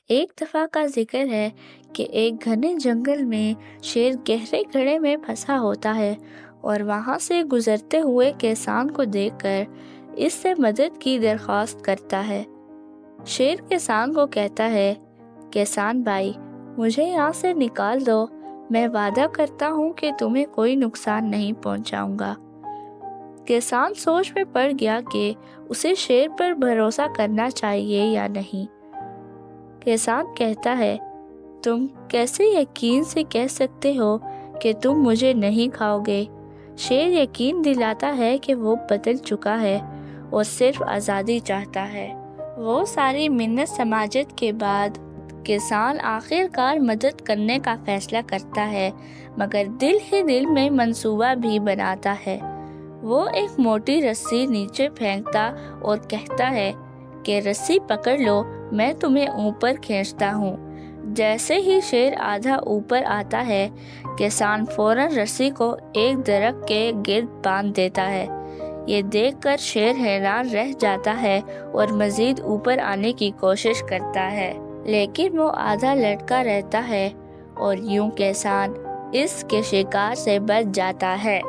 ایک دفعہ کا ذکر ہے کہ ایک گھنے جنگل میں شیر گہرے گڑھے میں پھنسا ہوتا ہے اور وہاں سے گزرتے ہوئے کسان کو دیکھ کر اس سے مدد کی درخواست کرتا ہے۔ شیر کسان کو کہتا ہے، کسان بھائی، مجھے یہاں سے نکال دو، میں وعدہ کرتا ہوں کہ تمہیں کوئی نقصان نہیں پہنچاؤں گا۔ کسان سوچ میں پڑ گیا کہ اسے شیر پر بھروسہ کرنا چاہیے یا نہیں۔ کسان کہتا ہے، تم کیسے یقین سے کہہ سکتے ہو کہ تم مجھے نہیں کھاؤ گے؟ شیر یقین دلاتا ہے کہ وہ بدل چکا ہے اور صرف آزادی چاہتا ہے۔ وہ ساری منت سماجت کے بعد کسان آخر کار مدد کرنے کا فیصلہ کرتا ہے، مگر دل ہی دل میں منصوبہ بھی بناتا ہے۔ وہ ایک موٹی رسی نیچے پھینکتا اور کہتا ہے کہ رسی پکڑ لو، میں تمہیں اوپر کھینچتا ہوں۔ جیسے ہی شیر آدھا اوپر آتا ہے، کسان فوراً رسی کو ایک درخت کے گرد باندھ دیتا ہے۔ یہ دیکھ کر شیر حیران رہ جاتا ہے اور مزید اوپر آنے کی کوشش کرتا ہے، لیکن وہ آدھا لٹکا رہتا ہے اور یوں کسان اس کے شکار سے بچ جاتا ہے۔